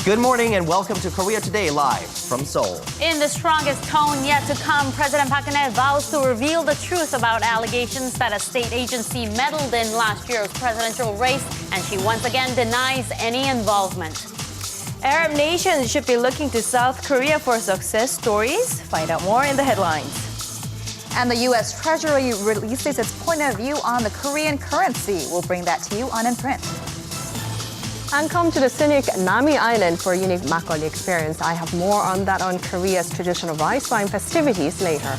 Good morning and welcome to Korea Today live from Seoul. In the strongest tone yet to come, President Park Geun-hye vows to reveal the truth about allegations that a state agency meddled in last year's presidential race, and she once again denies any involvement. Arab nations should be looking to South Korea for success stories. Find out more in the headlines. And the U.S. Treasury releases its point of view on the Korean currency. We'll bring that to you on In Print. And come to the scenic Nami Island for a unique makgeolli experience. I have more on that on Korea's traditional rice wine festivities later.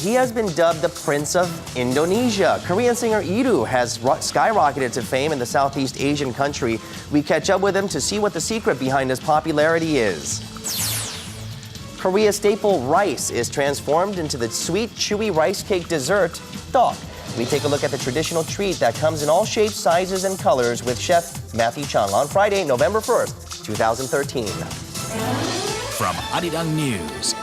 He has been dubbed the Prince of Indonesia. Korean singer Iru has skyrocketed to fame in the Southeast Asian country. We catch up with him to see what the secret behind his popularity is. Korea's staple rice is transformed into the sweet, chewy rice cake dessert, tteok. We take a look at the traditional treat that comes in all shapes, sizes, and colors with Chef Matthew Chung on Friday, November 1st, 2013. From Arirang News,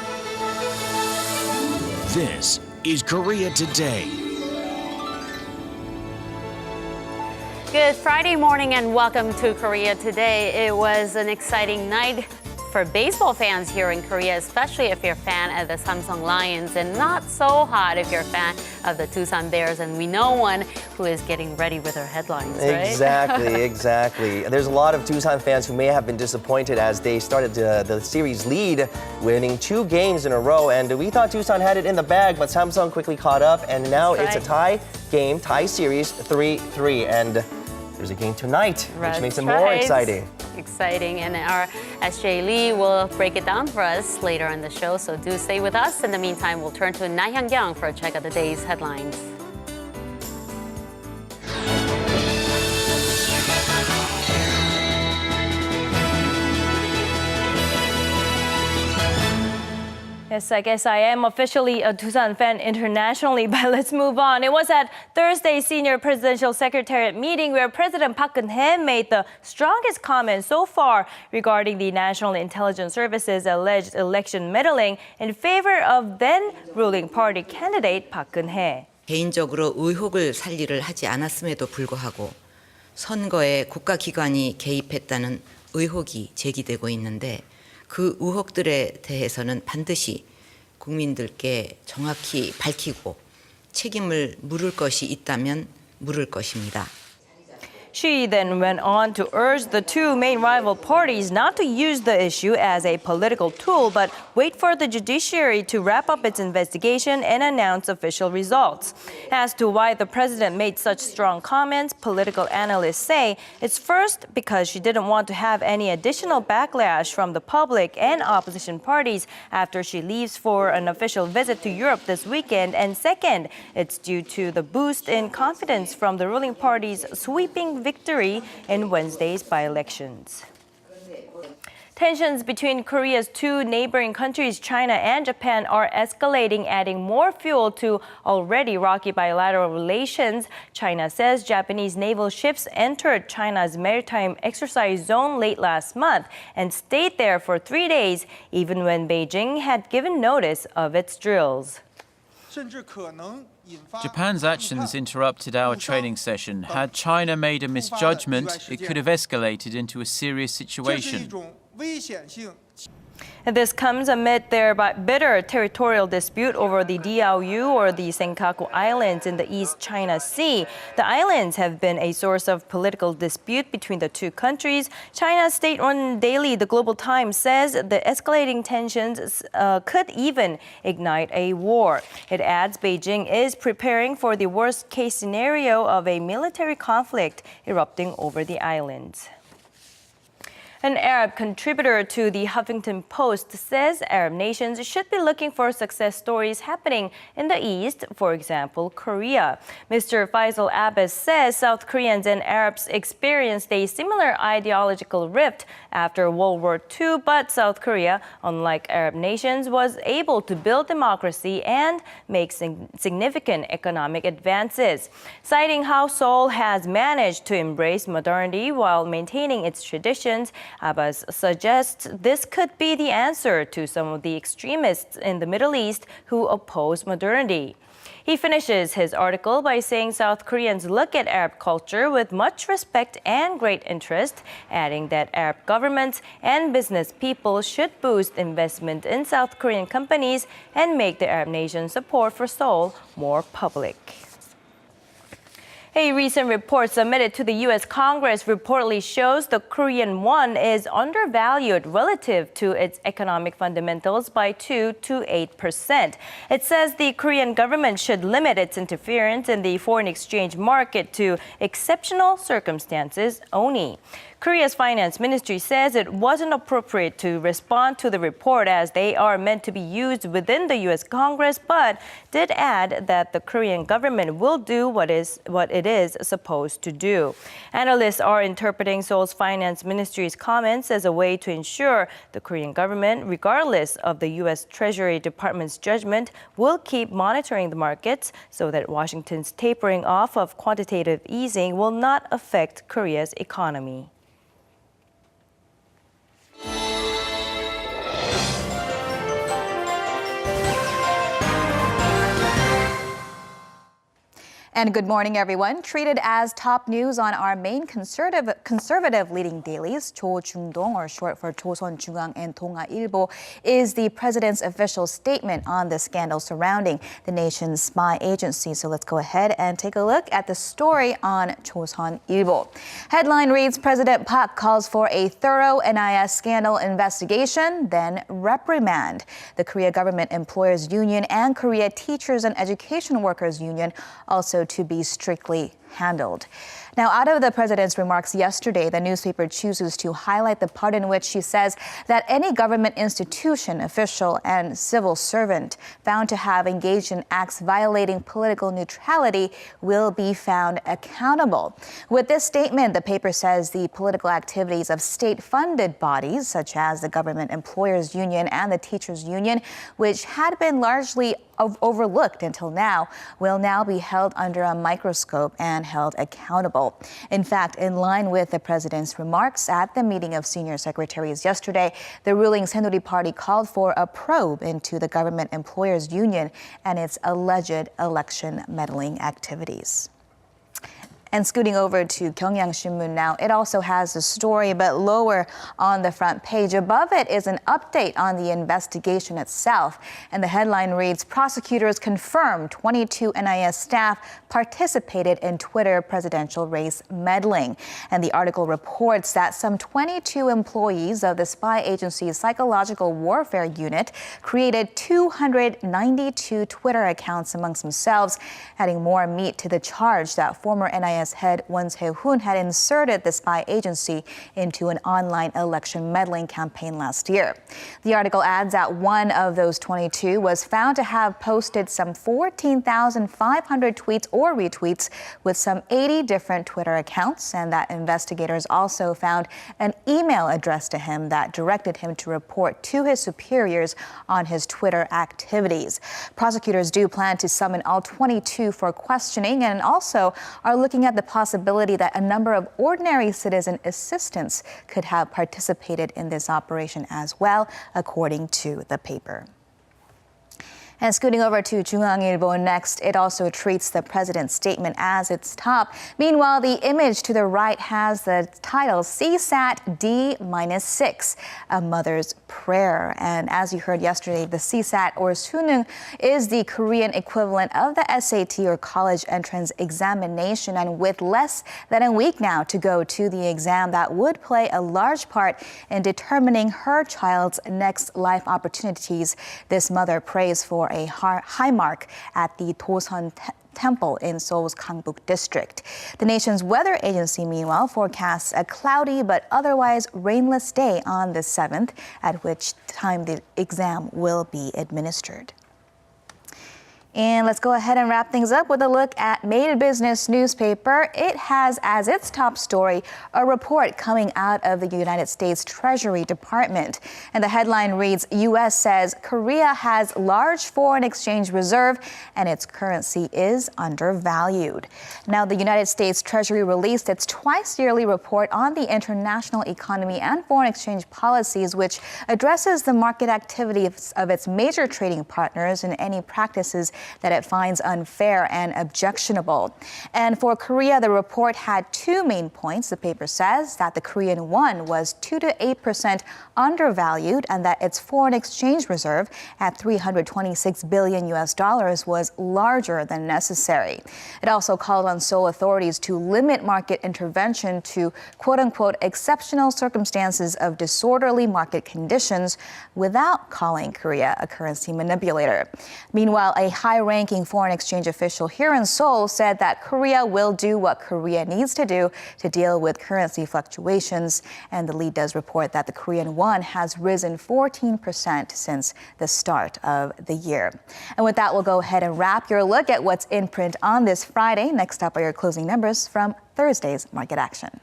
this is Korea Today. Good Friday morning and welcome to Korea Today. It was an exciting night for baseball fans here in Korea, especially if you're a fan of the Samsung Lions, and not so hot if you're a fan of the Tucson Bears. And we know one who is getting ready with her headlines, right? Exactly. There's a lot of Tucson fans who may have been disappointed as they started the series lead, winning 2 games in a row. And we thought Tucson had it in the bag, but Samsung quickly caught up, and now it's a tie series 3-3. And there's a game tonight, which makes it more exciting. And our SJ Lee will break it down for us later on the show, so do stay with us. In the meantime, we'll turn to Na Hyung-kyung for a check of the day's headlines. Yes, I guess I am officially a Tucson fan internationally, but let's move on. It was at Thursday's Senior Presidential Secretariat meeting where President Park Geun-hye made the strongest comment so far regarding the National Intelligence Service's alleged election meddling in favor of then ruling party candidate Park Geun-hye. 개인적으로 의혹을 살리를 하지 않았음에도 불구하고 선거에 국가기관이 개입했다는 의혹이 제기되고 있는데 그 의혹들에 대해서는 반드시 국민들께 정확히 밝히고 책임을 물을 것이 있다면 물을 것입니다. She then went on to urge the two main rival parties not to use the issue as a political tool, but wait for the judiciary to wrap up its investigation and announce official results. As to why the president made such strong comments, political analysts say it's first because she didn't want to have any additional backlash from the public and opposition parties after she leaves for an official visit to Europe this weekend, and second, it's due to the boost in confidence from the ruling party's sweeping victory in Wednesday's by-elections. Tensions between Korea's two neighboring countries, China and Japan, are escalating, adding more fuel to already rocky bilateral relations. China says Japanese naval ships entered China's maritime exercise zone late last month and stayed there for 3 days, even when Beijing had given notice of its drills. Japan's actions interrupted our training session. Had China made a misjudgment, it could have escalated into a serious situation. And this comes amid their bitter territorial dispute over the Diaoyu or the Senkaku Islands in the East China Sea. The islands have been a source of political dispute between the two countries. China's state-run daily, The Global Times, says the escalating tensions could even ignite a war. It adds Beijing is preparing for the worst-case scenario of a military conflict erupting over the islands. An Arab contributor to the Huffington Post says Arab nations should be looking for success stories happening in the East, for example, Korea. Mr. Faisal Abbas says South Koreans and Arabs experienced a similar ideological rift after World War II, but South Korea, unlike Arab nations, was able to build democracy and make significant economic advances. Citing how Seoul has managed to embrace modernity while maintaining its traditions, Abbas suggests this could be the answer to some of the extremists in the Middle East who oppose modernity. He finishes his article by saying South Koreans look at Arab culture with much respect and great interest, adding that Arab governments and business people should boost investment in South Korean companies and make the Arab nation's support for Seoul more public. A recent report submitted to the U.S. Congress reportedly shows the Korean won is undervalued relative to its economic fundamentals by 2 to 8%. It says the Korean government should limit its interference in the foreign exchange market to exceptional circumstances only. Korea's finance ministry says it wasn't appropriate to respond to the report as they are meant to be used within the U.S. Congress, but did add that the Korean government will do what it is supposed to do. Analysts are interpreting Seoul's finance ministry's comments as a way to ensure the Korean government, regardless of the U.S. Treasury Department's judgment, will keep monitoring the markets so that Washington's tapering off of quantitative easing will not affect Korea's economy. And good morning, everyone. Treated as top news on our main conservative leading dailies, 조중동, or short for 조선중앙 and 동아일보, is the president's official statement on the scandal surrounding the nation's spy agency. So let's go ahead and take a look at the story on 조선일보. Headline reads, President Park calls for a thorough NIS scandal investigation, then reprimand. The Korea Government Employers Union and Korea Teachers and Education Workers Union also to be strictly handled. Now, out of the president's remarks yesterday, the newspaper chooses to highlight the part in which she says that any government institution, official, and civil servant found to have engaged in acts violating political neutrality will be found accountable. With this statement, the paper says the political activities of state-funded bodies, such as the Government Employers Union and the Teachers Union, which had been largely overlooked until now, will now be held under a microscope and held accountable. In fact, in line with the president's remarks at the meeting of senior secretaries yesterday, the ruling Saenuri Party called for a probe into the Government Employers Union and its alleged election meddling activities. And scooting over to Gyeongyang Shinmun now, it also has the story, but lower on the front page. Above it is an update on the investigation itself. And the headline reads, prosecutors confirm 22 NIS staff participated in Twitter presidential race meddling. And the article reports that some 22 employees of the spy agency's psychological warfare unit created 292 Twitter accounts amongst themselves, adding more meat to the charge that former NIS head Won Se-hoon had inserted the spy agency into an online election meddling campaign last year. The article adds that one of those 22 was found to have posted some 14,500 tweets or retweets with some 80 different Twitter accounts, and that investigators also found an email addressed to him that directed him to report to his superiors on his Twitter activities. Prosecutors do plan to summon all 22 for questioning and also are looking at the possibility that a number of ordinary citizen assistants could have participated in this operation as well, according to the paper. And scooting over to 중앙일보 next, it also treats the president's statement as its top. Meanwhile, the image to the right has the title CSAT D-6, a mother's prayer. And as you heard yesterday, the CSAT or 수능 is the Korean equivalent of the SAT or college entrance examination. And with less than a week now to go to the exam, that would play a large part in determining her child's next life opportunities. This mother prays for a high mark at the Tosan Temple in Seoul's Gangbuk district. The nation's weather agency, meanwhile, forecasts a cloudy but otherwise rainless day on the 7th, at which time the exam will be administered. And let's go ahead and wrap things up with a look at Made Business newspaper. It has as its top story a report coming out of the United States Treasury Department. And the headline reads, U.S. says Korea has large foreign exchange reserve and its currency is undervalued. Now, the United States Treasury released its twice-yearly report on the international economy and foreign exchange policies, which addresses the market activity of its major trading partners and any practices that it finds unfair and objectionable. And for Korea, the report had two main points. The paper says that the Korean won was 2 to 8% undervalued and that its foreign exchange reserve at $326 billion was larger than necessary. It also called on Seoul authorities to limit market intervention to quote-unquote exceptional circumstances of disorderly market conditions without calling Korea a currency manipulator. Meanwhile, a high-ranking foreign exchange official here in Seoul said that Korea will do what Korea needs to do to deal with currency fluctuations. And the lead does report that the Korean won has risen 14% since the start of the year. And with that, we'll go ahead and wrap your look at what's in print on this Friday. Next up are your closing numbers from Thursday's market action.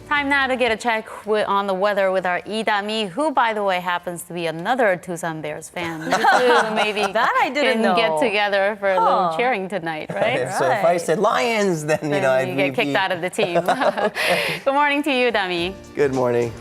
Time now to get a check on the weather with our Lee, who, by the way, happens to be another Tucson Bears fan. You two maybe That I didn't know. get together for a little cheering tonight, right? So if I said Lions, then, I'd you get kicked out of the team. Good morning to you, Dami. Good morning.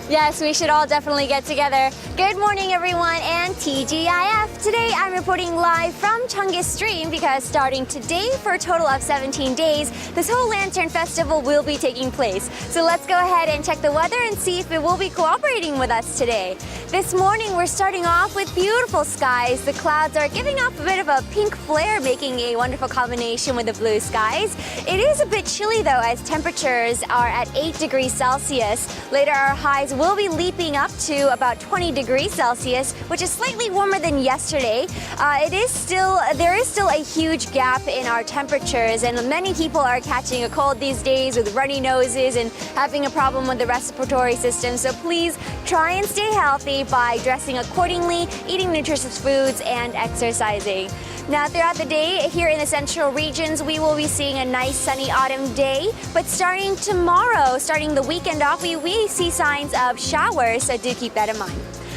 Yes, we should all definitely get together. Good morning, everyone, and TGIF. Today, I'm reporting live from Cheonggye Stream because starting today for a total of 17 days, this whole Lantern Festival will be taking place. So let's go ahead and check the weather and see if it will be cooperating with us today. This morning, we're starting off with beautiful skies. The clouds are giving off a bit of a pink flare, making a wonderful combination with the blue skies. It is a bit chilly, though, as temperatures are at 8 degrees Celsius. Later, our highs will be leaping up to about 20 degrees Celsius, which is slightly warmer than yesterday. There is still a huge gap in our temperatures, and many people are catching a cold these days with runny noses and having a problem with the respiratory system. So please try and stay healthy by dressing accordingly, eating nutritious foods, and exercising. Now, throughout the day, here in the central regions, we will be seeing a nice sunny autumn day. But starting tomorrow, starting the weekend off, we see signs of showers, so do keep that in mind.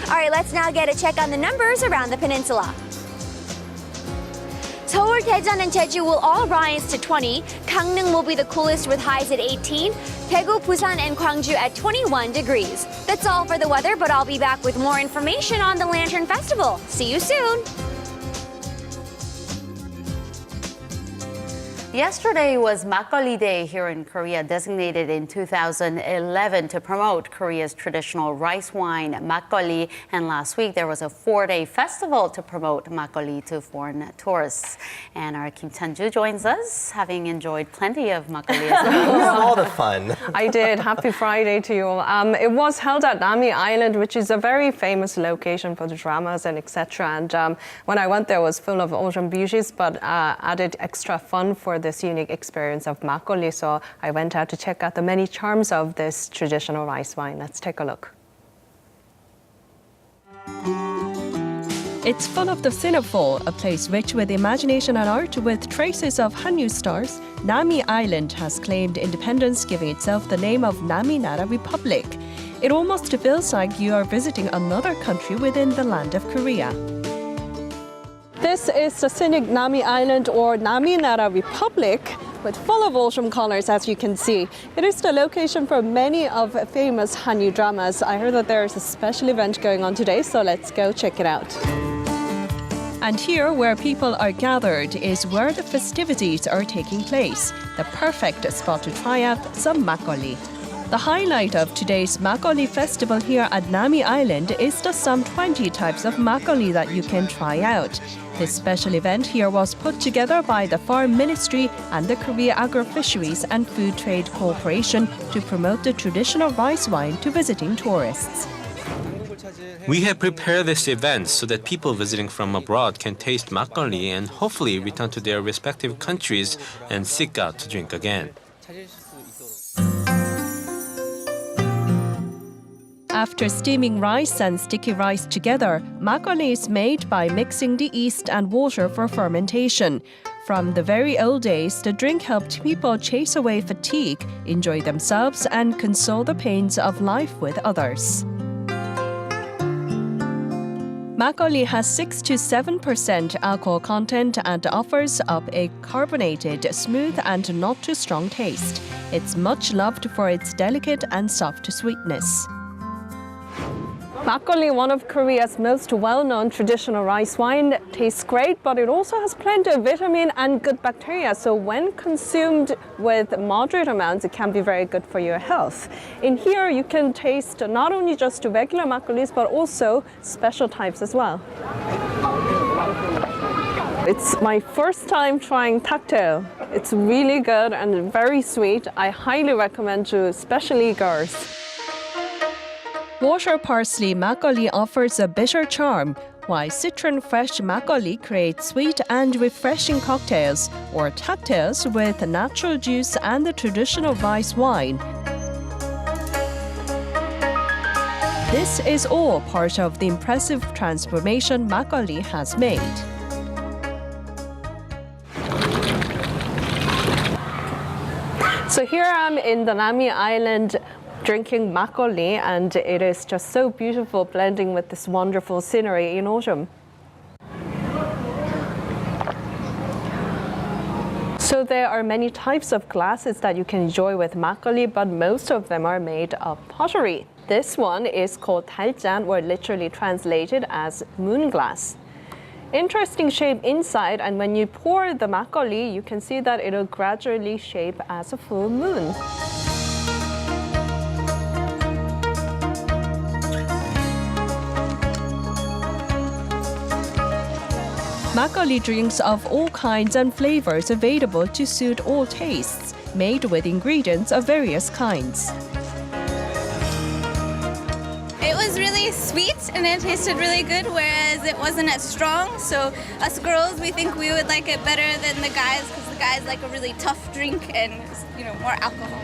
All right, let's now get a check on the numbers around the peninsula. Seoul, Daejeon, and Jeju will all rise to 20. Gangneung will be the coolest with highs at 18. Daegu, Busan, and Gwangju at 21 degrees. That's all for the weather, but I'll be back with more information on the Lantern Festival. See you soon. Yesterday was Makgeolli Day here in Korea, designated in 2011 to promote Korea's traditional rice wine, makgeolli. And last week, there was a 4-day festival to promote makgeolli to foreign tourists. And our Kim Chan-ju joins us, having enjoyed plenty of makgeolli as well. You have all the fun. I did. Happy Friday to you all. It was held at Nami Island, which is a very famous location for the dramas and etc. And when I went there, it was full of ocean beauties, but added extra fun for this unique experience of makgeolli. So I went out to check out the many charms of this traditional rice wine. Let's take a look. It's full of the Sinopole, a place rich with imagination and art with traces of Hanyu stars. Nami Island has claimed independence, giving itself the name of Nami Nara Republic. It almost feels like you are visiting another country within the land of Korea. This is the scenic Nami Island, or Nami Nara Republic, with full of ocean colors, as you can see. It is the location for many of famous Hanyu dramas. I heard that there is a special event going on today, so let's go check it out. And here, where people are gathered, is where the festivities are taking place. The perfect spot to try out some makgeolli. The highlight of today's makgeolli festival here at Nami Island is the some 20 types of makgeolli that you can try out. This special event here was put together by the Farm Ministry and the Korea Agro-Fisheries and Food Trade Corporation to promote the traditional rice wine to visiting tourists. We have prepared this event so that people visiting from abroad can taste makgeolli and hopefully return to their respective countries and seek out to drink again. After steaming rice and sticky rice together, makgeolli is made by mixing the yeast and water for fermentation. From the very old days, the drink helped people chase away fatigue, enjoy themselves, and console the pains of life with others. Makgeolli has 6 to 7% alcohol content and offers up a carbonated, smooth, and not too strong taste. It's much loved for its delicate and soft sweetness. Makgeolli, one of Korea's most well-known traditional rice wine, tastes great, but it also has plenty of vitamin and good bacteria. So when consumed with moderate amounts, it can be very good for your health. In here, you can taste not only just regular makgeollis, but also special types as well. It's my first time trying cocktail. It's really good and very sweet. I highly recommend to especially girls. Water parsley makgeolli offers a bitter charm, while citron fresh makgeolli creates sweet and refreshing cocktails or cocktails with natural juice and the traditional rice wine. This is all part of the impressive transformation makgeolli has made. So here I'm in the Nami Island drinking makgeolli, and it is just so beautiful blending with this wonderful scenery in autumn. So there are many types of glasses that you can enjoy with makgeolli, but most of them are made of pottery. This one is called 달잔, or literally translated as moon glass. Interesting shape inside, and when you pour the makgeolli, you can see that it'll gradually shape as a full moon. Makgeolli drinks of all kinds and flavors available to suit all tastes, made with ingredients of various kinds. It was really sweet and it tasted really good, whereas it wasn't as strong. So us girls, we think we would like it better than the guys, because the guys like a really tough drink and, more alcohol.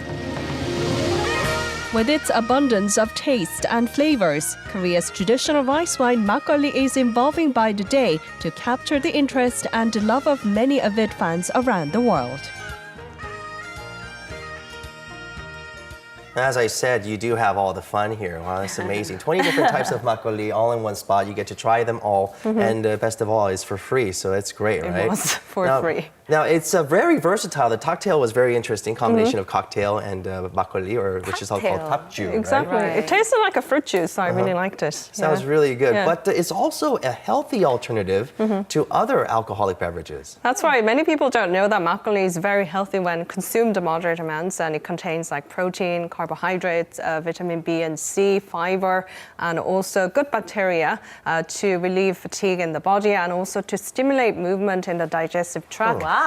With its abundance of taste and flavors, Korea's traditional rice wine makgeolli is evolving by the day to capture the interest and love of many avid fans around the world. As I said, you do have all the fun here. Wow, that's amazing. 20 different types of makgeolli all in one spot. You get to try them all. And best of all, it's for free, so it's great, right? It was for free. Now, it's very versatile. The cocktail was very interesting, combination of cocktail and makgeolli, which is also called tapju. Exactly. Right? It tasted like a fruit juice, so I really liked it. Sounds really good. Yeah. But it's also a healthy alternative to other alcoholic beverages. That's right. Many people don't know that makgeolli is very healthy when consumed in moderate amounts, and it contains like protein, carbohydrates, vitamin B and C, fiber, and also good bacteria to relieve fatigue in the body and also to stimulate movement in the digestive tract. Wow.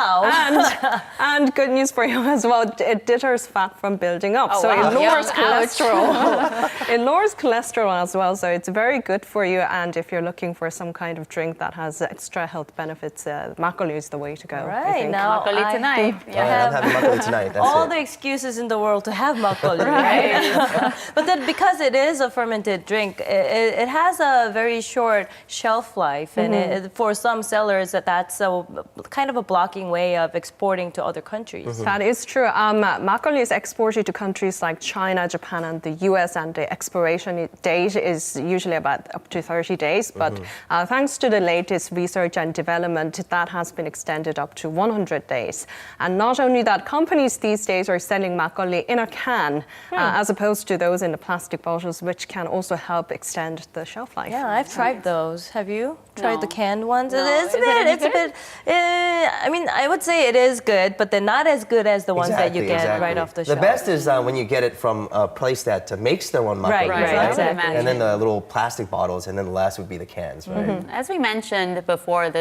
And good news for you as well, it deters fat from building up. So it lowers cholesterol. It lowers cholesterol as well, so it's very good for you. And if you're looking for some kind of drink that has extra health benefits, makgeolli is the way to go. Right, now Makgeolli tonight. I'm having makgeolli tonight. That's all it. the excuses in the world to have makgeolli, right? But then because it is a fermented drink, it has a very short shelf life, and for some sellers, that's a kind of a blocking way of exporting to other countries. That is true. Makgeolli is exported to countries like China, Japan, and the US, and the expiration date is usually about up to 30 days. But thanks to the latest research and development, that has been extended up to 100 days. And not only that, companies these days are selling makgeolli in a can, as opposed to those in the plastic bottles, which can also help extend the shelf life. Yeah, I've tried those. Have you tried the canned ones? No. It's a bit. I mean, I would say it is good, but they're not as good as the ones that you get right off the shelf. The best is when you get it from a place that makes their own makgeolli, right? Exactly. And then the little plastic bottles, and then the last would be the cans, right? As we mentioned before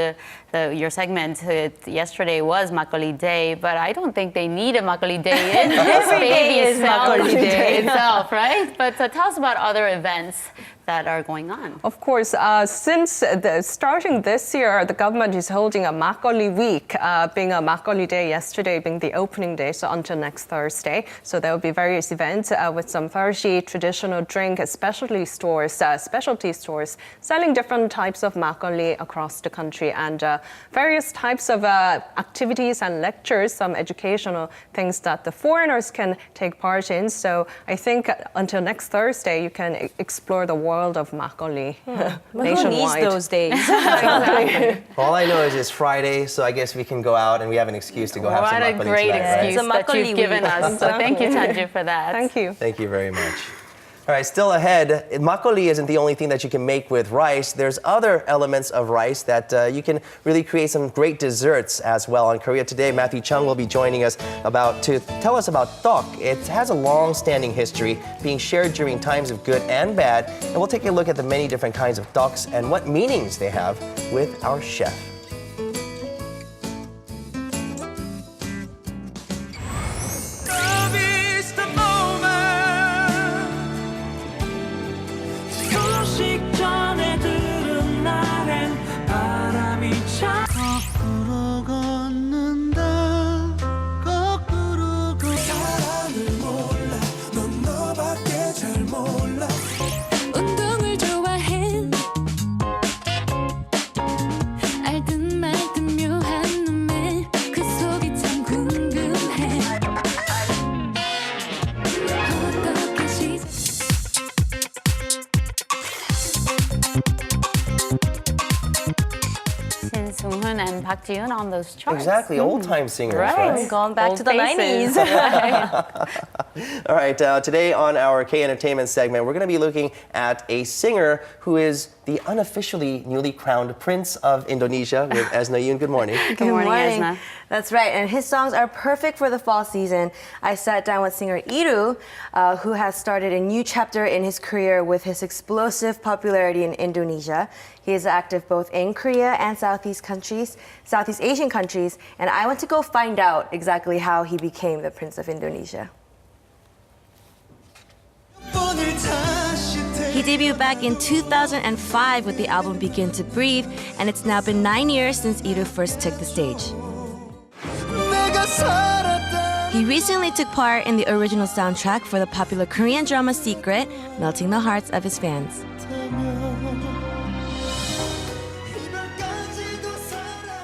your segment, yesterday was makgeolli day, but I don't think they need a makgeolli day in this Every day baby is makgeolli day itself, right? But tell us about other events that are going on? Of course, since starting this year, the government is holding a Makgeolli week, being a Makgeolli day yesterday, being the opening day, so until next Thursday. So there will be various events with some Farsi traditional drink, specialty stores selling different types of Makgeolli across the country, and various types of activities and lectures, some educational things that the foreigners can take part in. So I think until next Thursday, you can explore the world of Makgeolli nationwide. Who needs those days? Exactly. All I know is it's Friday, so I guess we can go out and we have an excuse to go have some What a makgeolli great tonight, excuse right? that you've given us. So thank you, Tanju, for that. Thank you. Thank you very much. All right, still ahead, makgeolli isn't the only thing that you can make with rice. There's other elements of rice that you can really create some great desserts as well. On Korea Today, Matthew Chung will be joining us to tell us about tteok. It has a long-standing history, being shared during times of good and bad. And we'll take a look at the many different kinds of tteoks and what meanings they have with our chef. And Park Ji-yoon on those charts. Exactly, old-time singers, right? Going back Old to the faces. 90s. All right, today on our K Entertainment segment, we're going to be looking at a singer who is the unofficially newly crowned Prince of Indonesia with Esna Yoon. Good morning. Good morning, Esna. That's right, and his songs are perfect for the fall season. I sat down with singer Iru, who has started a new chapter in his career with his explosive popularity in Indonesia. He is active both in Korea and Southeast Asian countries, and I went to go find out exactly how he became the Prince of Indonesia. He debuted back in 2005 with the album Begin to Breathe, and it's now been 9 years since Iru first took the stage. He recently took part in the original soundtrack for the popular Korean drama Secret, melting the hearts of his fans.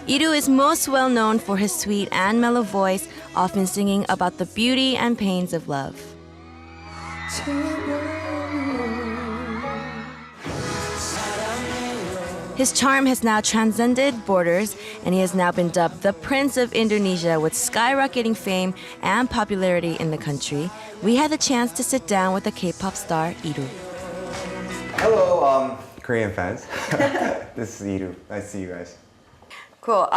Iru is most well known for his sweet and mellow voice, often singing about the beauty and pains of love. His charm has now transcended borders, and he has now been dubbed the Prince of Indonesia with skyrocketing fame and popularity in the country. We had the chance to sit down with the K-pop star Iru. Hello, Korean fans. This is Iru. Nice to see you guys. Cool.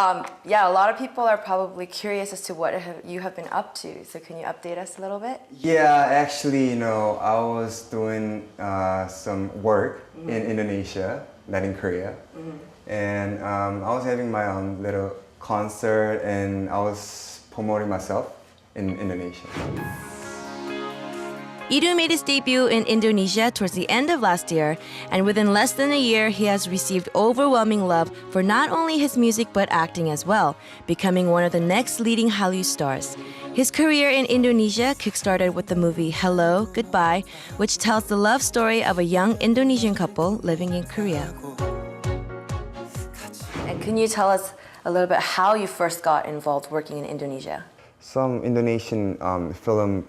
Yeah, a lot of people are probably curious as to what you have been up to. So can you update us a little bit? Yeah, actually, I was doing some work in Indonesia, not in Korea. And I was having my own little concert, and I was promoting myself in Indonesia. Iru made his debut in Indonesia towards the end of last year, and within less than a year, he has received overwhelming love for not only his music but acting as well, becoming one of the next leading Hallyu stars. His career in Indonesia kickstarted with the movie Hello, Goodbye, which tells the love story of a young Indonesian couple living in Korea. And can you tell us a little bit how you first got involved working in Indonesia? Some Indonesian film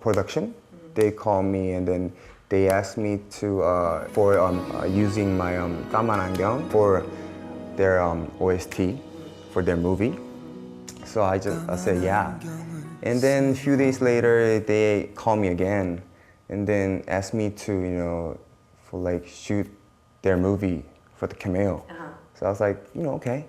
production. They called me and then they asked me for using my Taman Anggyeong for their OST for their movie. So I said yeah. And then a few days later they called me again and then asked me to shoot their movie for the cameo. So I was like, okay.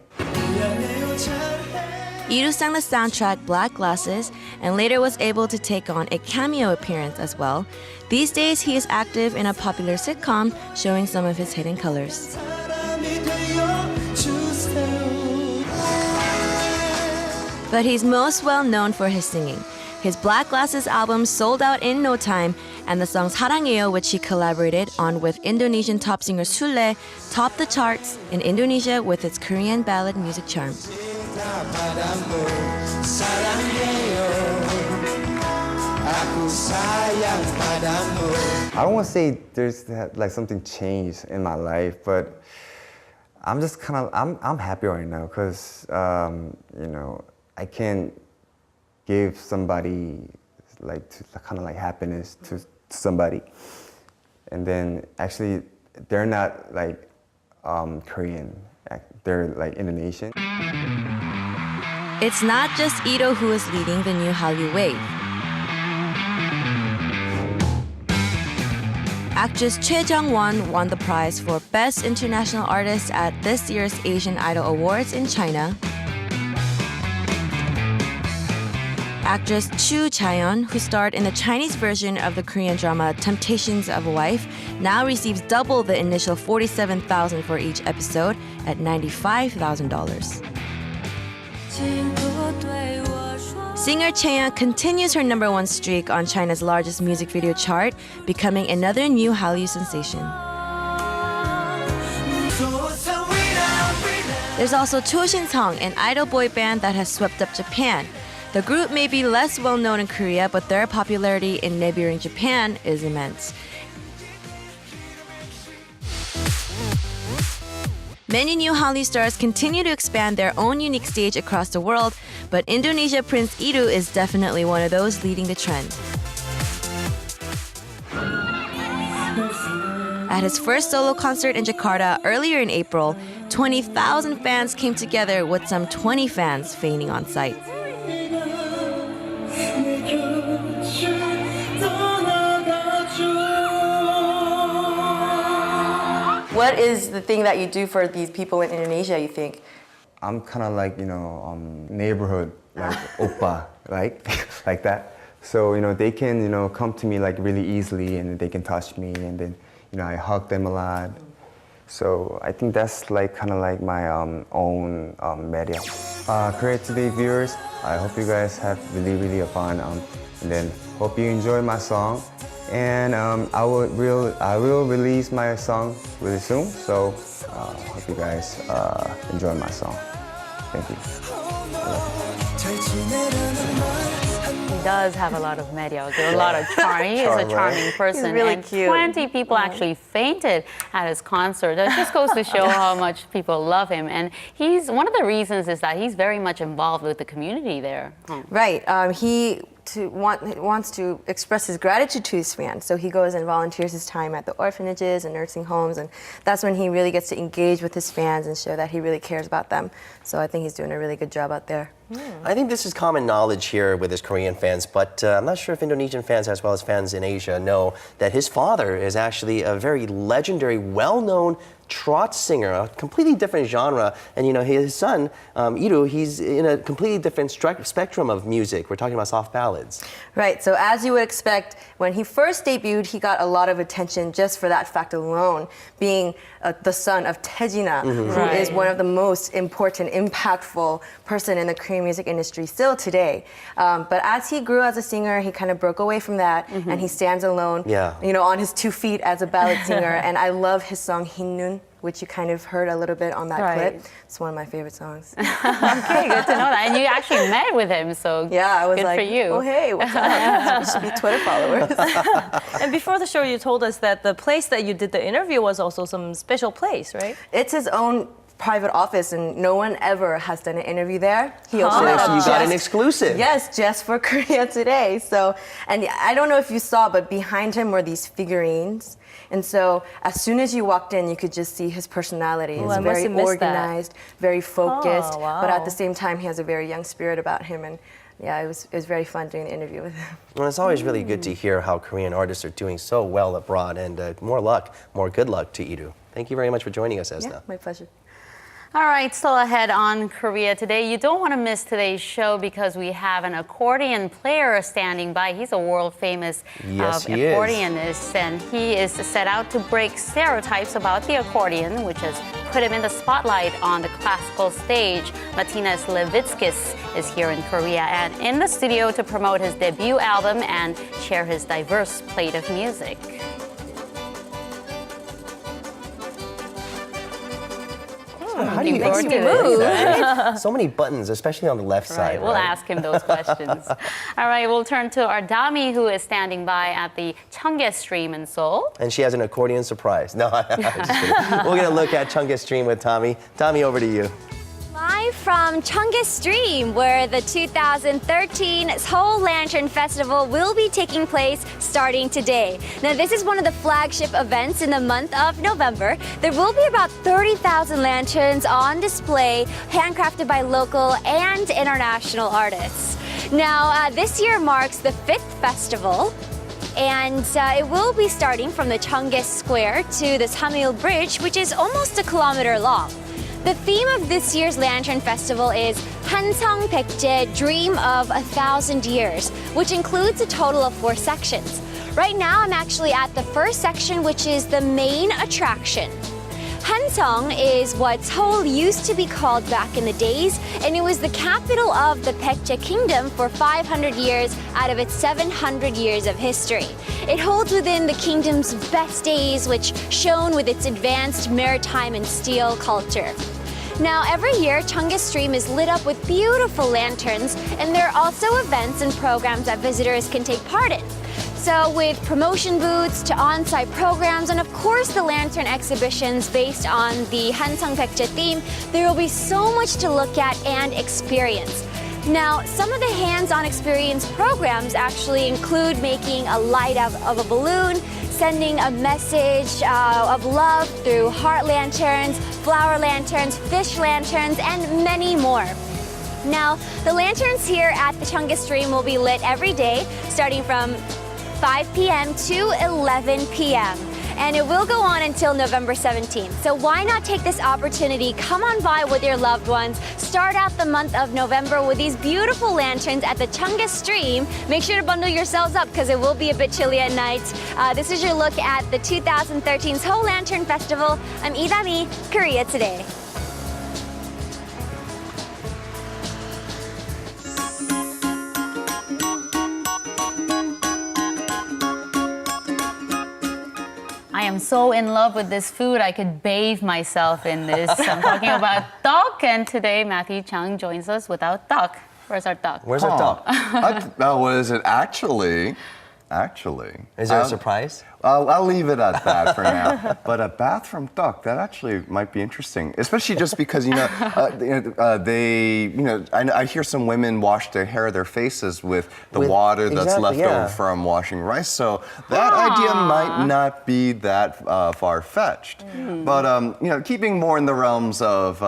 Iru sang the soundtrack Black Glasses and later was able to take on a cameo appearance as well. These days, he is active in a popular sitcom showing some of his hidden colors. But he's most well known for his singing. His Black Glasses album sold out in no time, and the song 사랑해요, which he collaborated on with Indonesian top singer Sule, topped the charts in Indonesia with its Korean ballad music charm. I don't want to say there's like something changed in my life, but I'm just kind of I'm happy right now because you know, I can give somebody like kind of like happiness to somebody, and then actually they're not like Korean, they're like Indonesian. It's not just Ito who is leading the new Hallyu wave. Actress Choi Jung-won won the prize for Best International Artist at this year's Asian Idol Awards in China. Actress Chu Chaeyeon, who starred in the Chinese version of the Korean drama Temptations of a Wife, now receives double the initial $47,000 for each episode at $95,000. Singer Chaeyeon continues her #1 streak on China's largest music video chart, becoming another new Hallyu sensation. There's also Cho Shin-sung, an idol boy band that has swept up Japan. The group may be less well known in Korea, but their popularity in neighboring Japan is immense. Many new Hallyu stars continue to expand their own unique stage across the world, but Indonesia Prince Idu is definitely one of those leading the trend. At his first solo concert in Jakarta earlier in April, 20,000 fans came together with some 20 fans fainting on site. What is the thing that you do for these people in Indonesia, you think? I'm kind of like, you know, neighborhood, like oppa, like that. So, you know, they can, you know, come to me like really easily and they can touch me and then, you know, I hug them a lot. So I think that's like kind of like my own media. Korea Today viewers, I hope you guys have really fun and then hope you enjoy my song. And I will release my song really soon, so hope you guys enjoy my song. Thank you. He does have a lot of media, a lot of charm. He is a charming person. He's really and cute. 20 people actually fainted at his concert. That just goes to show how much people love him. And he's one of the reasons is that he's very much involved with the community there. Right. He wants to express his gratitude to his fans. So he goes and volunteers his time at the orphanages and nursing homes, and that's when he really gets to engage with his fans and show that he really cares about them. So I think he's doing a really good job out there. I think this is common knowledge here with his Korean fans, but I'm not sure if Indonesian fans as well as fans in Asia know that his father is actually a very legendary, well-known trot singer, a completely different genre. And you know, his son, Iru, he's in a completely different spectrum of music. We're talking about soft ballads. Right, so as you would expect, when he first debuted, he got a lot of attention just for that fact alone, being the son of Taejina, who is one of the most important, impactful person in the Korean music industry still today. But as he grew as a singer, he kind of broke away from that, and he stands alone, you know, on his 2 feet as a ballad singer. And I love his song Hinnun, which you kind of heard a little bit on that clip. It's one of my favorite songs. Okay, good to know that. And you actually met with him, so yeah, I was good like, for you. Oh, hey, what's up? We should be Twitter followers. And before the show, you told us that the place that you did the interview was also some special place, right? It's his own private office, and no one ever has done an interview there. He So you got an exclusive. Yes, just for Korea Today. So, and I don't know if you saw, but behind him were these figurines. And so as soon as you walked in, you could just see his personality. He's very organized, very focused, but at the same time, he has a very young spirit about him. And yeah, it was very fun doing the interview with him. Well, it's always really good to hear how Korean artists are doing so well abroad, and more good luck to Iru. Thank you very much for joining us, Esna. Yeah, my pleasure. All right, still ahead on Korea Today. You don't want to miss today's show because we have an accordion player standing by. He's a world-famous accordionist, and he is set out to break stereotypes about the accordion, which has put him in the spotlight on the classical stage. Martinez Levitskis is here in Korea and in the studio to promote his debut album and share his diverse plate of music. How do you execute move? Right? So many buttons, especially on the left side. We'll ask him those questions. All right, we'll turn to our Dami, who is standing by at the Cheonggye Stream in Seoul. And she has an accordion surprise. No, I'm just kidding. We're going to look at Cheonggye Stream with Tommy. Tommy, over to you. Live from Cheonggye Stream, where the 2013 Seoul Lantern Festival will be taking place starting today. Now, this is one of the flagship events in the month of November. There will be about 30,000 lanterns on display, handcrafted by local and international artists. Now, this year marks the 5th festival, and it will be starting from the Cheonggye Square to the Samil Bridge, which is almost a kilometer long. The theme of this year's Lantern Festival is Hansong Baekje, Dream of 1,000 Years, which includes a total of 4 sections. Right now, I'm actually at the first section, which is the main attraction. Hansong is what Seoul used to be called back in the days, and it was the capital of the Baekje Kingdom for 500 years out of its 700 years of history. It holds within the kingdom's best days, which shone with its advanced maritime and steel culture. Now, every year, Cheonggye Stream is lit up with beautiful lanterns, and there are also events and programs that visitors can take part in. So with promotion booths to on-site programs and of course the lantern exhibitions based on the Hansong Baekje theme, there will be so much to look at and experience. Now, some of the hands-on experience programs actually include making a light of a balloon, sending a message of love through heart lanterns, flower lanterns, fish lanterns, and many more. Now, the lanterns here at the Cheonggye Stream will be lit every day, starting from 5 p.m. to 11 p.m. And it will go on until November 17th. So why not take this opportunity, come on by with your loved ones, start out the month of November with these beautiful lanterns at the Cheonggye Stream. Make sure to bundle yourselves up because it will be a bit chilly at night. This is your look at the 2013 Seoul Lantern Festival. I'm Idami, Korea Today. I am so in love with this food, I could bathe myself in this. I'm talking about duck, and today Matthew Chung joins us without duck. Where's our duck? Where's our duck? What is it? Actually. Is there a surprise? I'll leave it at that for now. But a bath from duck, that actually might be interesting, especially just because, I hear some women wash their hair, their faces with the water that's left over from washing rice. So that idea might not be that far-fetched. But, keeping more in the realms of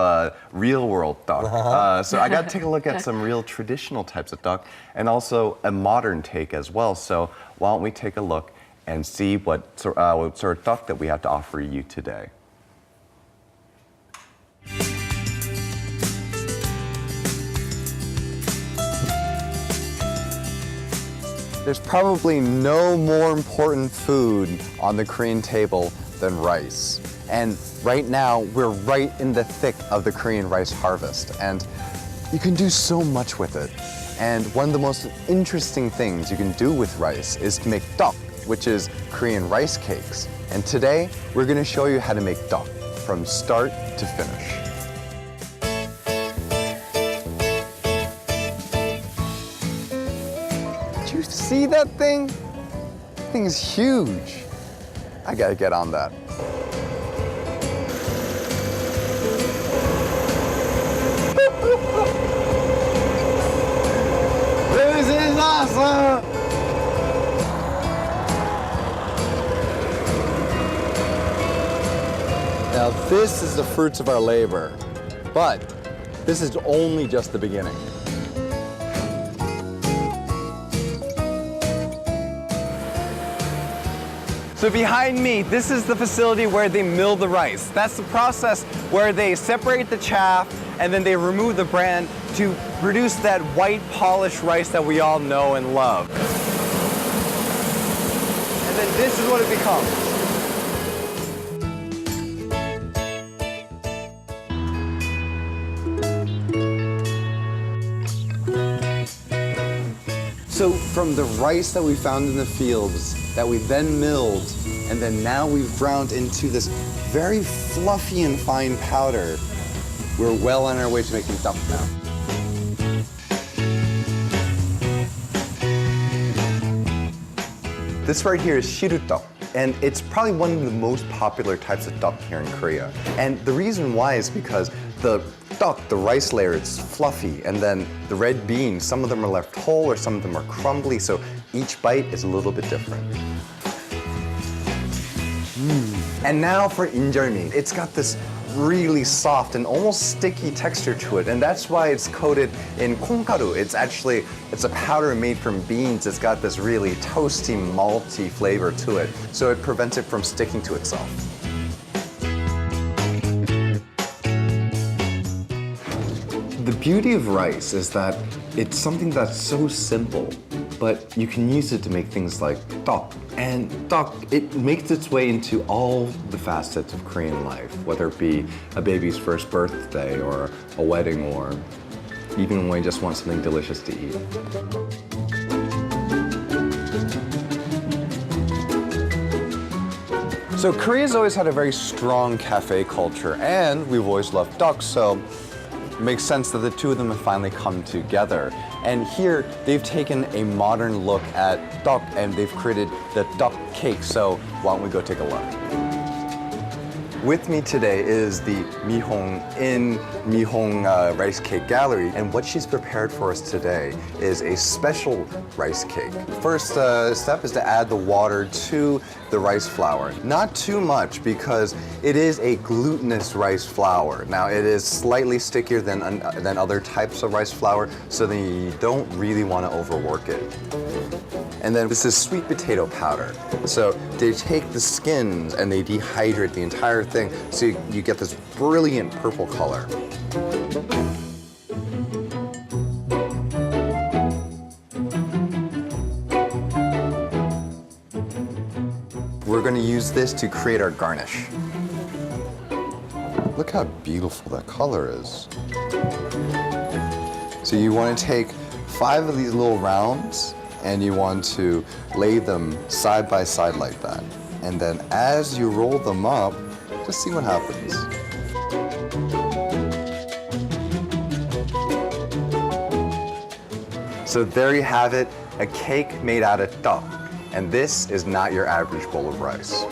real-world duck. So I got to take a look at some real traditional types of duck and also a modern take as well. So why don't we take a look and see what sort of duck that we have to offer you today. There's probably no more important food on the Korean table than rice. And right now, we're right in the thick of the Korean rice harvest. And you can do so much with it. And one of the most interesting things you can do with rice is to make duck, which is Korean rice cakes. And today, we're gonna show you how to make duck from start to finish. Did you see that thing? That thing is huge. I gotta get on that. This is awesome! Now this is the fruits of our labor, but this is only just the beginning. So behind me, this is the facility where they mill the rice. That's the process where they separate the chaff and then they remove the bran to produce that white polished rice that we all know and love. And then this is what it becomes. So from the rice that we found in the fields, that we then milled, and then now we've ground into this very fluffy and fine powder, we're well on our way to making duck now. This right here is shirudok, and it's probably one of the most popular types of duck here in Korea. And the reason why is because the duck, the rice layer, it's fluffy, and then the red beans, some of them are left whole or some of them are crumbly, so each bite is a little bit different. And now for injeolmi. It's got this really soft and almost sticky texture to it, and that's why it's coated in 콩가루. It's a powder made from beans. It's got this really toasty, malty flavor to it, so it prevents it from sticking to itself. The beauty of rice is that it's something that's so simple, but you can use it to make things like duck. And duck, it makes its way into all the facets of Korean life, whether it be a baby's first birthday or a wedding or even when you just want something delicious to eat. So Korea's always had a very strong cafe culture, and we've always loved duck, so it makes sense that the two of them have finally come together. And here, they've taken a modern look at duck and they've created the duck cake. So why don't we go take a look? With me today is the Mihong in Mihong Rice Cake Gallery. And what she's prepared for us today is a special rice cake. First step is to add the water to the rice flour. Not too much because it is a glutinous rice flour. Now it is slightly stickier than other types of rice flour, so then you don't really want to overwork it. And then this is sweet potato powder. So they take the skins and they dehydrate the entire thing, so you get this brilliant purple color. We're going to use this to create our garnish. Look how beautiful that color is. So you want to take 5 of these little rounds and you want to lay them side by side like that. And then as you roll them up, just see what happens. So there you have it, a cake made out of duck. And this is not your average bowl of rice.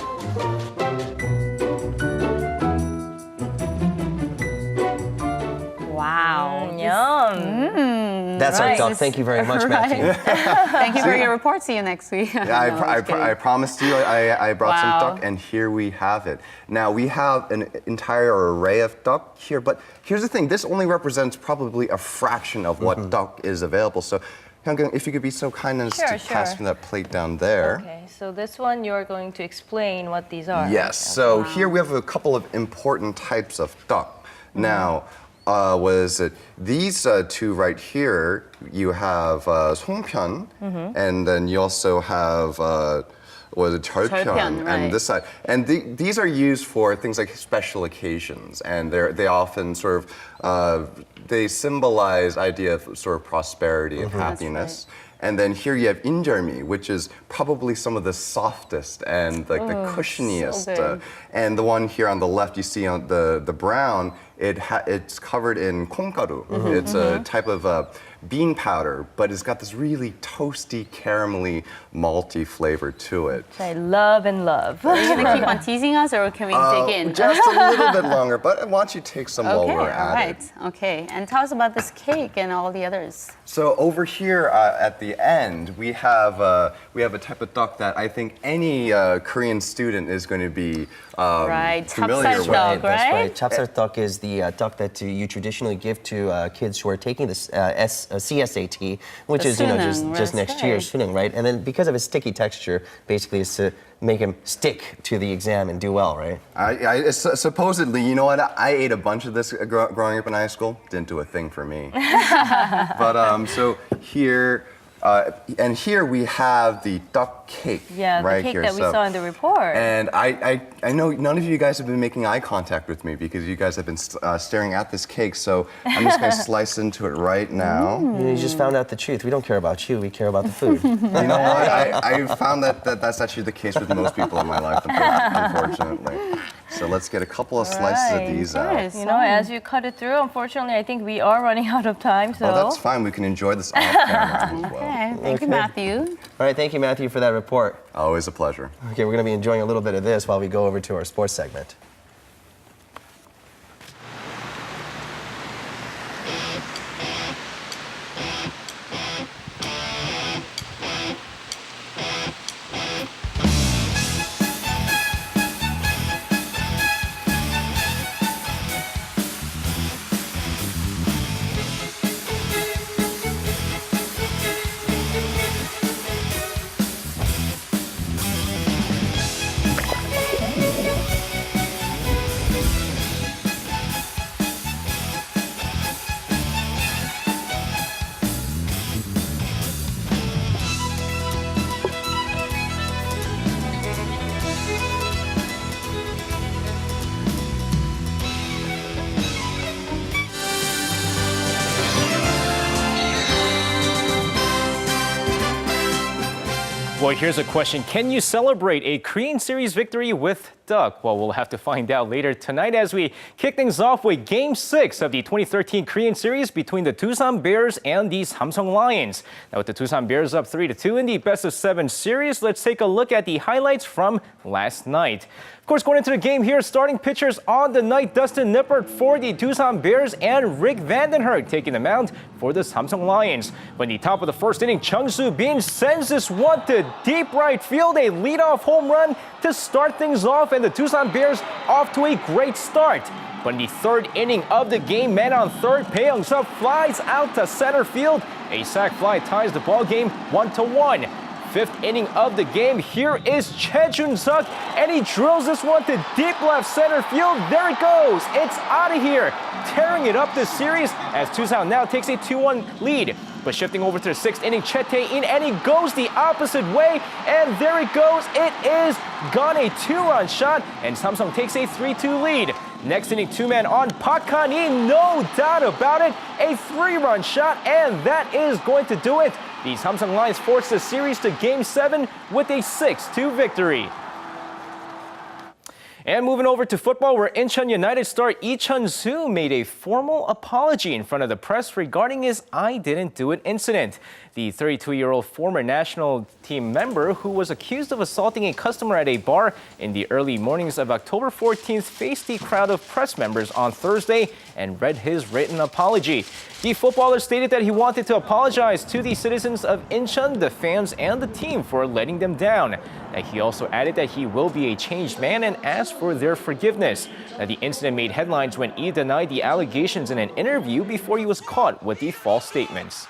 Wow. Yum. That's our duck. Thank you very much, Matthew. Thank you for your report. See you next week. Yeah, I promised you I brought some Wow. duck, and here we have it. Now, we have an entire array of duck here, but here's the thing. This only represents probably a fraction of what duck is available. So, Hyungkyung, if you could be so kind as to pass me that plate down there. Okay, so this one you're going to explain what these are. Yes, so here we have a couple of important types of duck. Now, these two right here, you have 송편, and then you also have 절편, right. and this side. And these are used for things like special occasions, and they often sort of, they symbolize idea of sort of prosperity and happiness. And then here you have injeolmi, which is probably some of the softest and like the cushioniest. So And the one here on the left, you see on the brown, it's covered in 콩가루. It's a type of bean powder, but it's got this really toasty, caramelly, malty flavor to it. I love and love. Are you going to keep on teasing us, or can we dig in? Just a little bit longer, but why don't you take some while we're at it. Right. Okay, and tell us about this cake and all the others. So over here at the end, we have a type of duck that I think any Korean student is going to be familiar with. Duck, That's right? right. Chapsar duck is the duck that you traditionally give to kids who are taking this CSAT, which is just next year, 수능, right? And then because of its sticky texture, basically it's to make him stick to the exam and do well, right? Supposedly, you know what? I ate a bunch of this growing up in high school. Didn't do a thing for me. But so here And here we have the duck cake. Yeah, right the cake here. that we saw in the report. And I know none of you guys have been making eye contact with me because you guys have been staring at this cake. So I'm just going to slice into it right now. You just found out the truth. We don't care about you. We care about the food. You know, I found that that's actually the case with most people in my life, unfortunately. So let's get a couple of slices of these out. You know, as you cut it through, unfortunately, I think we are running out of time. So. Oh, that's fine. We can enjoy this off camera as well. Okay, thank you, Matthew. All right, thank you, Matthew, for that report. Always a pleasure. Okay, we're going to be enjoying a little bit of this while we go over to our sports segment. Well, here's a question. Can you celebrate a Korean Series victory with duck? Well, we'll have to find out later tonight as we kick things off with Game 6 of the 2013 Korean Series between the Doosan Bears and the Samsung Lions. Now, with the Doosan Bears up 3-2 in the best-of-7 series, let's take a look at the highlights from last night. Of course, going into the game here, starting pitchers on the night, Dustin Nippert for the Doosan Bears and Rick Vandenberg taking the mound for the Samsung Lions. When the top of the first inning, Chung Soo-bin sends this one to deep right field, a leadoff home run to start things off, and the Doosan Bears off to a great start. But in the third inning of the game, man on third, Bae Young-suk flies out to center field. A sac fly ties the ball game 1-1. Fifth inning of the game, here is Choi Jun-suk, and he drills this one to deep left center field. There it goes. It's out of here, tearing it up this series as Doosan now takes a 2-1 lead. But shifting over to the sixth inning, Choi Tae-in, and he goes the opposite way, and there it goes. It is gone, a two-run shot, and Samsung takes a 3-2 lead. Next inning, two-man on Park Han-hee, no doubt about it, a three-run shot, and that is going to do it. The Samsung Lions force the series to Game 7 with a 6-2 victory. And moving over to football, where Incheon United star Lee Chun-soo made a formal apology in front of the press regarding his "I didn't do it" incident. The 32-year-old former national team member who was accused of assaulting a customer at a bar in the early mornings of October 14th faced the crowd of press members on Thursday and read his written apology. The footballer stated that he wanted to apologize to the citizens of Incheon, the fans, and the team for letting them down. And he also added that he will be a changed man and asked for their forgiveness. Now, the incident made headlines when Lee denied the allegations in an interview before he was caught with the false statements.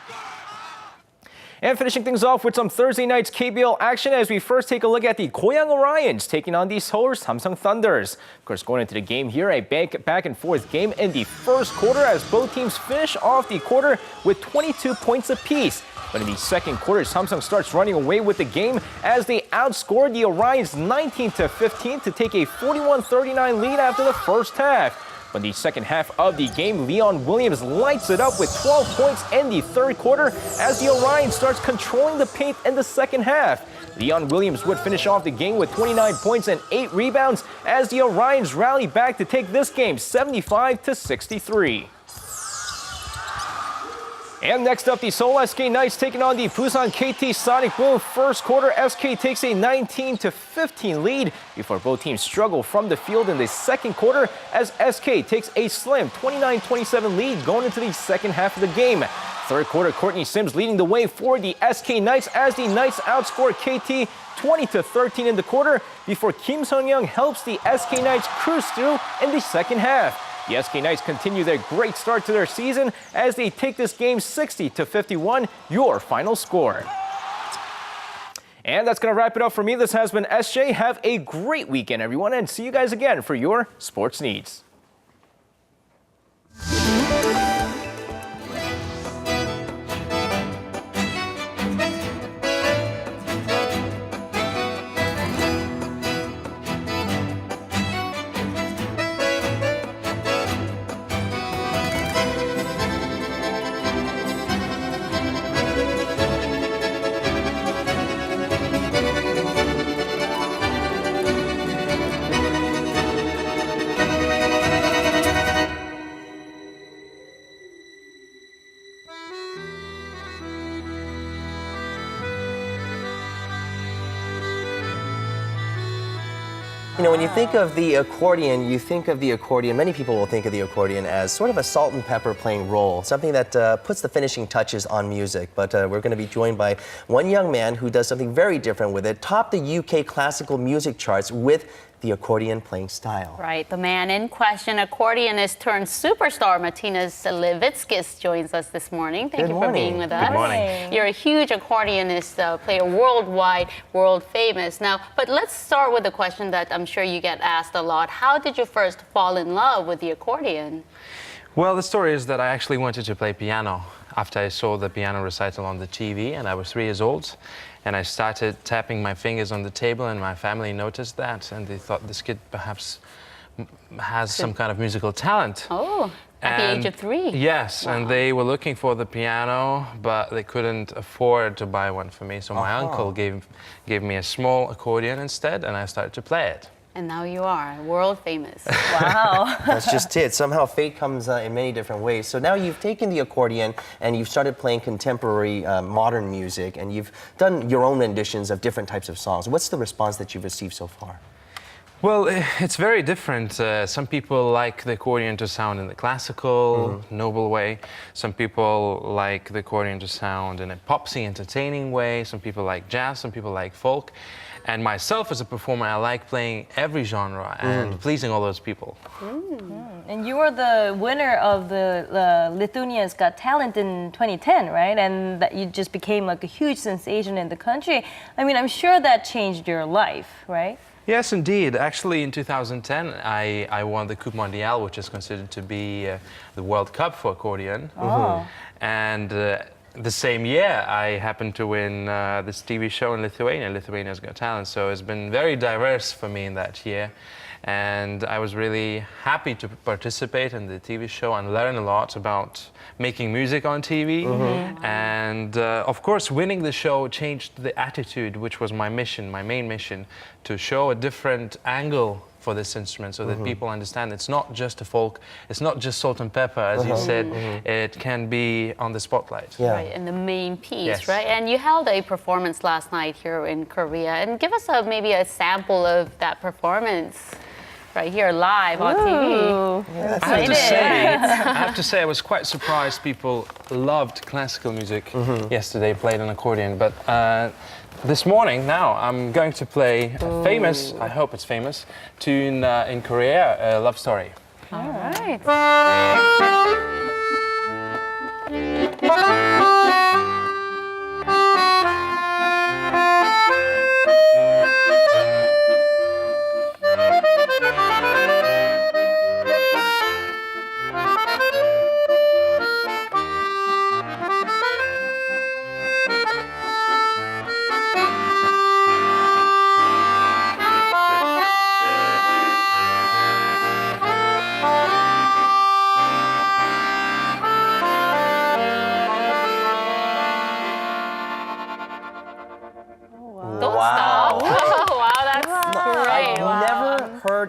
And finishing things off with some Thursday night's KBL action as we first take a look at the Goyang Orions taking on the Seoul Samsung Thunders. Of course, going into the game here, a back and forth game in the first quarter as both teams finish off the quarter with 22 points apiece. But in the second quarter, Samsung starts running away with the game as they outscored the Orions 19-15 to take a 41-39 lead after the first half. But in the second half of the game, Leon Williams lights it up with 12 points in the third quarter as the Orion starts controlling the paint in the second half. Leon Williams would finish off the game with 29 points and 8 rebounds as the Orions rally back to take this game 75-63. And next up, the Seoul SK Knights taking on the Busan KT Sonic Boom. First quarter, SK takes a 19-15 lead before both teams struggle from the field in the second quarter as SK takes a slim 29-27 lead going into the second half of the game. Third quarter, Courtney Sims leading the way for the SK Knights as the Knights outscore KT 20-13 in the quarter before Kim Sung-young helps the SK Knights cruise through in the second half. The SK Knights continue their great start to their season as they take this game 60-51, your final score. And that's going to wrap it up for me. This has been SJ. Have a great weekend, everyone, and see you guys again for your sports needs. You know, when you think of the accordion, many people will think of the accordion as sort of a salt and pepper playing role, something that puts the finishing touches on music. But we're going to be joined by one young man who does something very different with it, topped the UK classical music charts with the accordion playing style. Right, the man in question, accordionist turned superstar Martynas Levitskis joins us this morning. Thank you for being with us. Good morning. You're a huge accordionist player, worldwide, world famous. Now, but let's start with a question that I'm sure you get asked a lot. How did you first fall in love with the accordion? Well, the story is that I actually wanted to play piano after I saw the piano recital on the TV, and I was 3 years old. And I started tapping my fingers on the table, and my family noticed that, and they thought this kid perhaps has some kind of musical talent. Oh, at the age of 3? Yes, wow. And they were looking for the piano, but they couldn't afford to buy one for me. So my uncle gave me a small accordion instead, and I started to play it. And now you are world famous. Wow. That's just it. Somehow fate comes in many different ways. So now you've taken the accordion and you've started playing contemporary modern music, and you've done your own renditions of different types of songs. What's the response that you've received so far? Well, it's very different. Some people like the accordion to sound in the classical, noble way. Some people like the accordion to sound in a popsy, entertaining way. Some people like jazz, some people like folk. And myself as a performer, I like playing every genre and pleasing all those people. And you were the winner of the Lithuania's Got Talent in 2010, right? And that you just became like a huge sensation in the country. I mean, I'm sure that changed your life, right? Yes, indeed. Actually, in 2010, I won the Coupe Mondiale, which is considered to be the World Cup for accordion. And the same year, I happened to win this TV show in Lithuania, Lithuania's Got Talent. So it's been very diverse for me in that year. And I was really happy to participate in the TV show and learn a lot about making music on TV. And of course, winning the show changed the attitude, which was my mission, my main mission, to show a different angle for this instrument so that people understand it's not just a folk, it's not just salt and pepper, as you said, it can be on the spotlight. Right, and the main piece, right? And you held a performance last night here in Korea. And give us maybe a sample of that performance right here live on TV. I have to say, I was quite surprised people loved classical music yesterday, played an accordion, but this morning, now, I'm going to play a famous, I hope it's famous, tune in Korea, a love story. All right.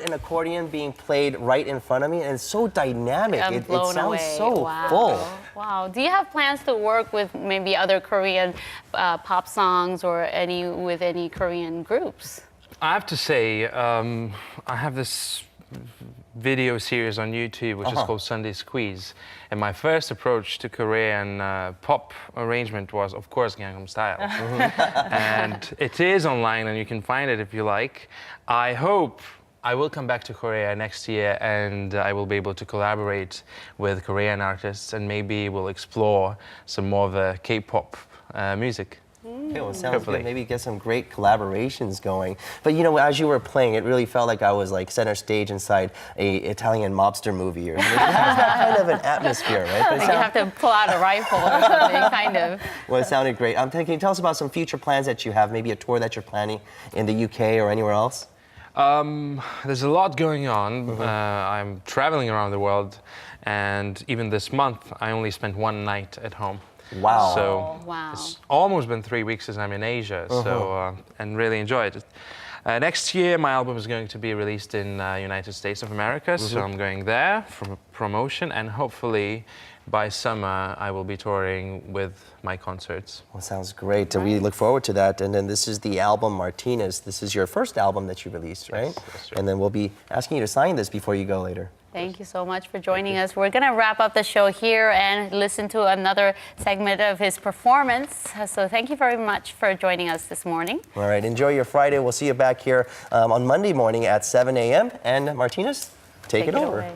An accordion being played right in front of me, and it's so dynamic. I'm blown it sounds away. so full. Wow. Do you have plans to work with maybe other Korean pop songs or with any Korean groups? I have to say, I have this video series on YouTube which is called Sunday Squeeze, and my first approach to Korean pop arrangement was, of course, Gangnam Style. And it is online and you can find it if you like. I hope I will come back to Korea next year and I will be able to collaborate with Korean artists and maybe we'll explore some more of the K-pop music. Okay, well, sounds good. Maybe get some great collaborations going. But you know, as you were playing, it really felt like I was like center stage inside a Italian mobster movie or something. It has that kind of an atmosphere, right? But you have to pull out a rifle or something, kind of. Well, it sounded great. Can you tell us about some future plans that you have? Maybe a tour that you're planning in the UK or anywhere else? There's a lot going on. I'm traveling around the world, and even this month, I only spent one night at home. Wow. So it's almost been 3 weeks since I'm in Asia, so and really enjoyed it. Next year, my album is going to be released in United States of America, so I'm going there for promotion, and hopefully by summer I will be touring with my concerts. Well, sounds great. We look forward to that. And then this is the album Martinez. This is your first album that you released, right? Yes, that's right. And then we'll be asking you to sign this before you go later. Thank you so much for joining us. We're going to wrap up the show here and listen to another segment of his performance. So thank you very much for joining us this morning. All right, enjoy your Friday. We'll see you back here on Monday morning at 7 a.m. And Martinez, take it over. away.